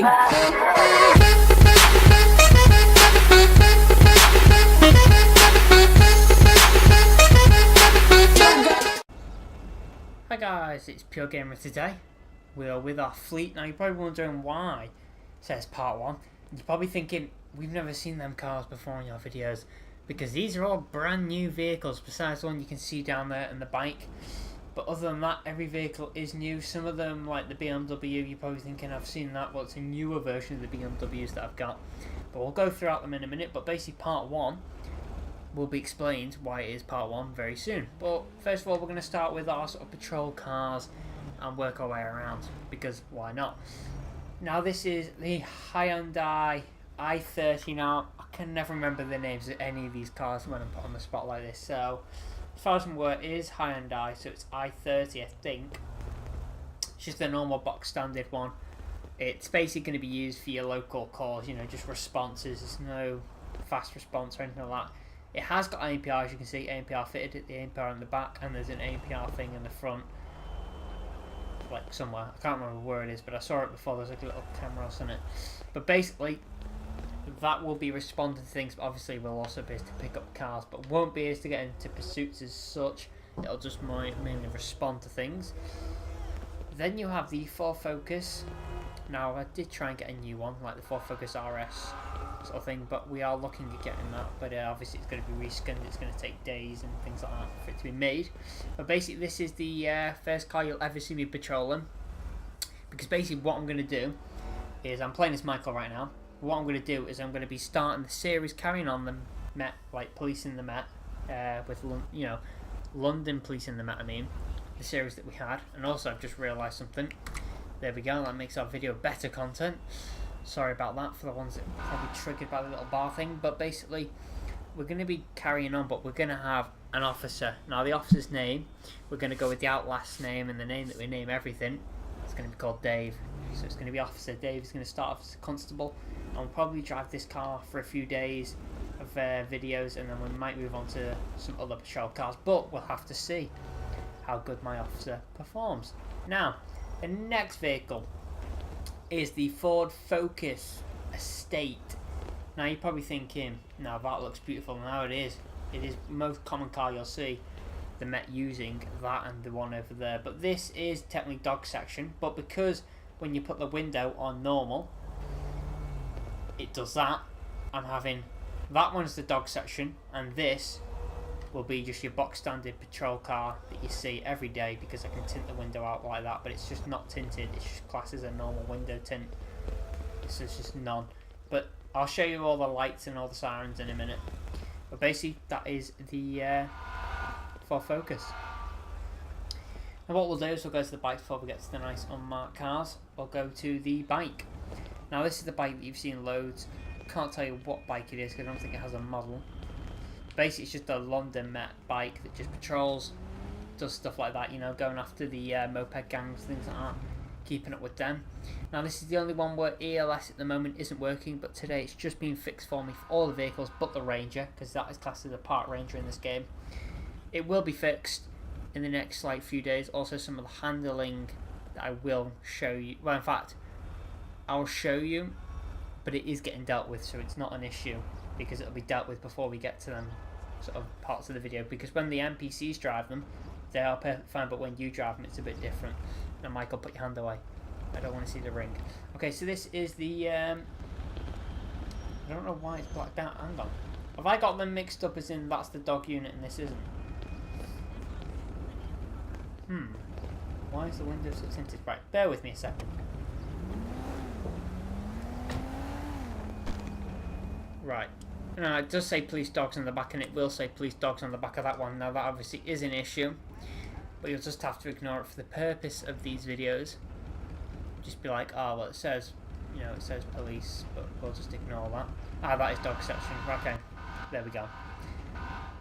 gaming! Hi guys, it's Pure Gamer today. We are with our fleet. Now you're probably wondering why it says part 1. You're probably thinking, we've never seen them cars before in your videos. Because these are all brand new vehicles, besides the one you can see down there and the bike. But other than that, every vehicle is new. Some of them, like the BMW, you're probably thinking, I've seen that. Well, it's a newer version of the BMWs that I've got. But we'll go throughout them in a minute. But basically part 1 will be explained why it is part 1 very soon. But first of all, we're going to start with our sort of patrol cars and work our way around. Because why not? Now this is the Hyundai i30. Now, I can never remember the names of any of these cars when I'm put on the spot like this. So, as far as I'm aware, it is Hyundai, so it's i30, I think. It's just the normal box standard one. It's basically going to be used for your local calls, you know, just responses. There's no fast response or anything like that. It has got ANPR, as you can see, ANPR fitted at the ANPR on the back, and there's an ANPR thing in the front, like somewhere. I can't remember where it is, but I saw it before. There's like a little camera on it. But basically, that will be responding to things, but obviously we'll also be able to pick up cars, but won't be able to get into pursuits as such. It'll just mainly respond to things. Then you have the Ford Focus. Now I did try and get a new one, like the Ford Focus RS sort of thing, but we are looking at getting that. But obviously it's going to be reskinned, it's going to take days and things like that for it to be made. But basically this is the first car you'll ever see me patrolling, because basically what I'm going to do is, I'm playing as Michael right now. What I'm going to do is I'm going to be starting the series, carrying on the Met, like policing the Met, with London policing the Met. I mean, the series that we had. And also, I've just realised something. There we go. That makes our video better content. Sorry about that for the ones that were probably triggered by the little bar thing. But basically, we're going to be carrying on, but we're going to have an officer. Now, the officer's name, we're going to go with the Outlast name and the name that we name everything. It's going to be called Dave. So it's going to be Officer Dave. He's going to start off as a constable. And we'll probably drive this car for a few days of videos, and then we might move on to some other patrol cars. But we'll have to see how good my officer performs. Now, the next vehicle is the Ford Focus Estate. Now, you're probably thinking, no, that looks beautiful. Now it is. It is the most common car you'll see the Met using, that and the one over there. But this is technically dog section, but because when you put the window on normal, it does that. I'm having that one's the dog section, and this will be just your box standard patrol car that you see every day, because I can tint the window out like that, but it's just not tinted. It's just classed as a normal window tint. This is just none. But I'll show you all the lights and all the sirens in a minute. But basically, that is the Ford Focus. And what we'll do is we'll go to the bike before we get to the nice unmarked cars. We'll go to the bike. Now this is the bike that you've seen loads. Can't tell you what bike it is because I don't think it has a model. Basically it's just a London Met bike that just patrols, does stuff like that, you know, going after the moped gangs, things like that, keeping up with them. Now this is the only one where ELS at the moment isn't working, but today it's just been fixed for me for all the vehicles but the Ranger, because that is classed as a part Ranger in this game. It will be fixed in the next few days. Also some of the handling that I will show you, well in fact I'll show you, but it is getting dealt with, so it's not an issue, because it'll be dealt with before we get to them sort of parts of the video, because when the NPCs drive them, they are perfectly fine, but when you drive them, it's a bit different. Now, Michael, put your hand away. I don't want to see the ring. Okay, so this is the, I don't know why it's blacked out. Hang on. Have I got them mixed up as in that's the dog unit and this isn't? Why is the window so tinted? Right, bear with me a second. Right, now it does say police dogs on the back, and it will say police dogs on the back of that one. Now that obviously is an issue, but you'll just have to ignore it for the purpose of these videos. Just be like, oh well, it says, you know, it says police, but we'll just ignore that. Ah, that is dog section. Okay, there we go.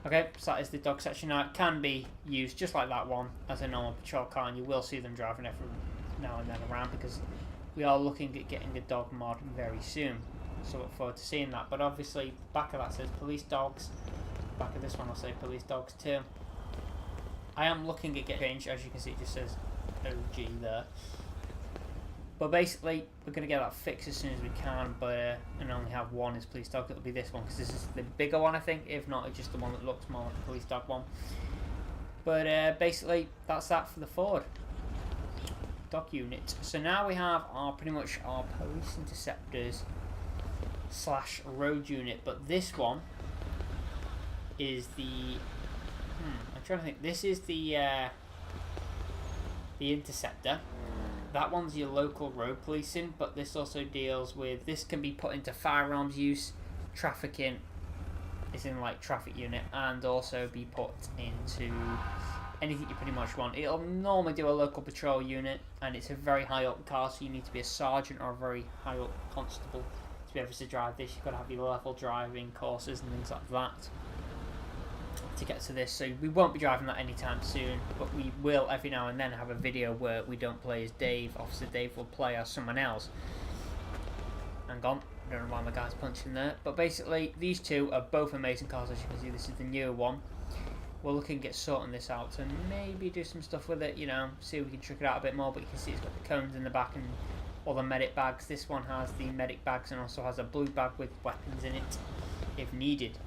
Okay, so that is the dog section. Now it can be used just like that one as a normal patrol car, and you will see them driving every now and then around, because we are looking at getting a dog mod very soon. So look forward to seeing that. But obviously, back of that says police dogs. Back of this one will say police dogs too. I am looking at getting change. As you can see, it just says OG there. But basically, we're going to get that fixed as soon as we can, but and only have one as police dog. It'll be this one, because this is the bigger one, I think. If not, it's just the one that looks more like a police dog one. But basically, that's that for the Ford dog unit. So now we have our pretty much our police interceptors / road unit, but this one is the I'm trying to think. This is the interceptor. That one's your local road policing, but this also deals with, this can be put into firearms use, trafficking, is in like traffic unit, and also be put into anything you pretty much want. It'll normally do a local patrol unit, and it's a very high up car, so you need to be a sergeant or a very high up constable to be able to drive this. You've got to have your level driving courses and things like that to get to this. So we won't be driving that anytime soon, but we will every now and then have a video where we don't play as Dave. Officer Dave will play as someone else. Hang on, I don't know why my guy's punching there, but basically these two are both amazing cars. As you can see, this is the newer one. We're looking at sorting this out and maybe do some stuff with it, you know, see if we can trick it out a bit more. But you can see it's got the cones in the back and all the medic bags. This one has the medic bags and also has a blue bag with weapons in it if needed.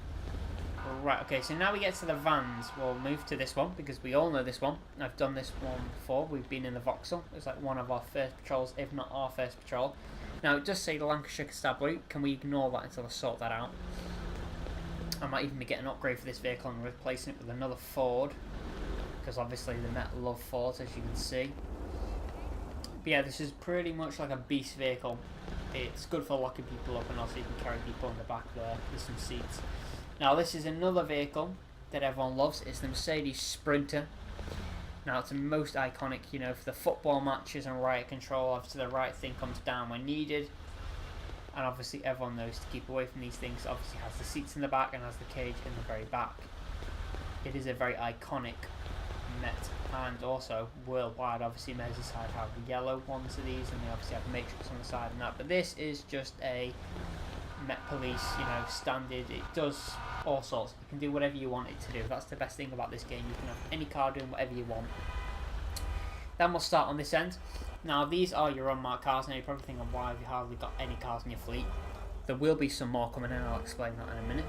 Right, okay, so now we get to the vans. We'll move to this one because we all know this one. I've done this one before. We've been in the Vauxhall. It's like one of our first patrols, if not our first patrol. Now, it does say Lancashire Constabulary. Can we ignore that until I sort that out? I might even be getting an upgrade for this vehicle and replacing it with another Ford, because obviously the Met love Fords, as you can see. But yeah, this is pretty much like a beast vehicle. It's good for locking people up, and also you can carry people in the back there with some seats. Now this is another vehicle that everyone loves. It's the Mercedes Sprinter. Now it's the most iconic, you know, for the football matches and riot control. Obviously the right thing comes down when needed. And obviously everyone knows to keep away from these things. Obviously has the seats in the back and has the cage in the very back. It is a very iconic Met, and also worldwide. Obviously Merseyside have the yellow ones of these, and they obviously have Matrix on the side and that. But this is just a Met Police, you know, standard. It does all sorts. You can do whatever you want it to do. That's the best thing about this game. You can have any car doing whatever you want. Then we'll start on this end. Now these are your unmarked cars. Now you're probably thinking, why have you hardly got any cars in your fleet? There will be some more coming in. I'll explain that in a minute.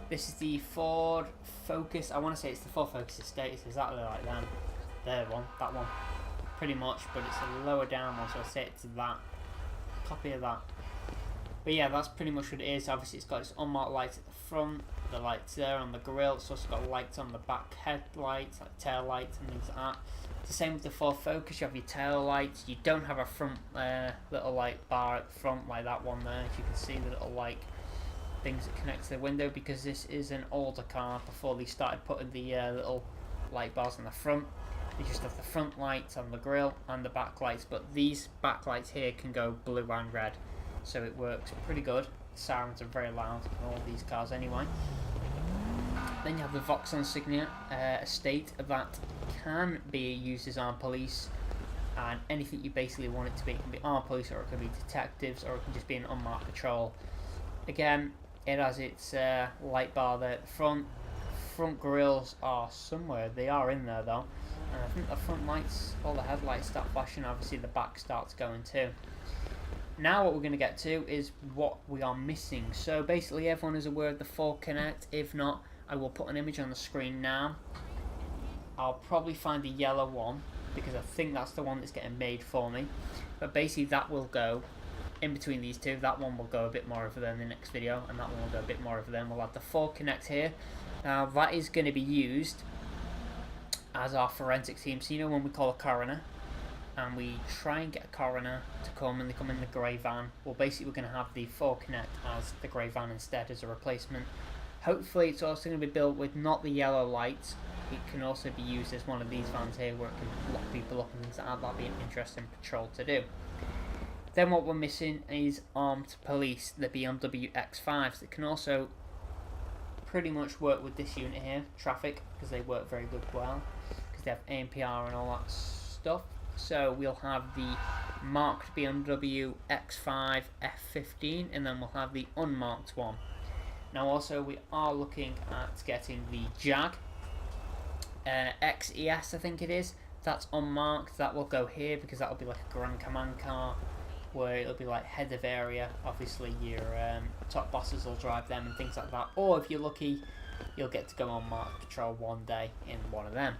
This is the Ford Focus. I want to say it's the Ford Focus Estate. It's exactly like them. That one. Pretty much, but it's a lower down one, so I'll say it's that. Copy of that. But yeah, that's pretty much what it is. Obviously it's got its unmarked lights at the front, the lights there on the grille. It's also got lights on the back headlights, like tail lights and things like that. It's the same with the Ford Focus. You have your tail lights. You don't have a front little light bar at the front like that one there. If you can see the little like things that connect to the window, because this is an older car before they started putting the little light bars on the front. They just have the front lights on the grille and the back lights, but these back lights here can go blue and red, so it works pretty good. The sirens are very loud in all these cars anyway. Then you have the Vox Insignia estate that can be used as armed police, and anything you basically want it to be. It can be armed police, or it can be detectives, or it can just be an unmarked patrol. Again, it has its light bar there at the front. Front grills are somewhere. They are in there though. And I think the front lights, all the headlights start flashing. Obviously the back starts going too. Now what we're going to get to is what we are missing. So basically everyone is aware of the Ford Connect. If not, I will put an image on the screen now. I'll probably find the yellow one, because I think that's the one that's getting made for me. But basically that will go in between these two. That one will go a bit more over there in the next video, and that one will go a bit more over there. We'll have the Ford Connect here. Now that is going to be used as our forensic team. So you know when we call a coroner and we try and get a coroner to come, and they come in the grey van, well basically we're going to have the Ford Connect as the grey van instead, as a replacement. Hopefully it's also going to be built with not the yellow lights. It can also be used as one of these vans here where it can lock people up and things like that. That'll be an interesting patrol to do. Then what we're missing is armed police, the BMW X5s, that can also pretty much work with this unit here, traffic, because they work very good well, because they have ANPR and all that stuff. So we'll have the marked BMW X5 F15, and then we'll have the unmarked one. Now also we are looking at getting the Jag XES, I think it is. That's unmarked. That will go here because that will be like a Grand Command car. where it'll be like head of area. Obviously your top bosses will drive them and things like that, or if you're lucky you'll get to go on Unmarked Patrol one day in one of them.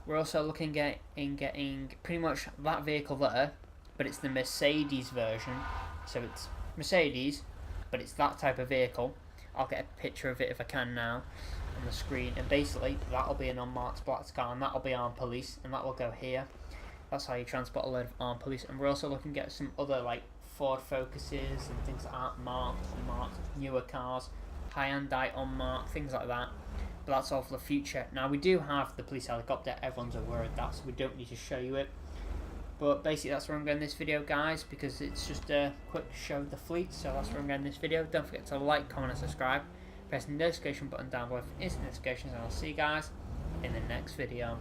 We're also looking at getting pretty much that vehicle there, but it's the Mercedes version, so it's Mercedes but it's that type of vehicle. I'll get a picture of it if I can now on the screen, and basically that'll be an unmarked black car, and that'll be armed police, and that will go here. That's how you transport a load of armed police. And we're also looking at some other like Ford Focuses and things that aren't marked, unmarked, newer cars, Hyundai unmarked, things like that. But that's all for the future. Now we do have the police helicopter, everyone's aware of that, so we don't need to show you it. But basically that's where I'm going this video, guys, because it's just a quick show of the fleet. So that's where I'm going this video. Don't forget to like, comment and subscribe. Press the notification button down below for instant notifications, and I'll see you guys in the next video.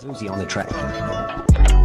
Fozzy on the track.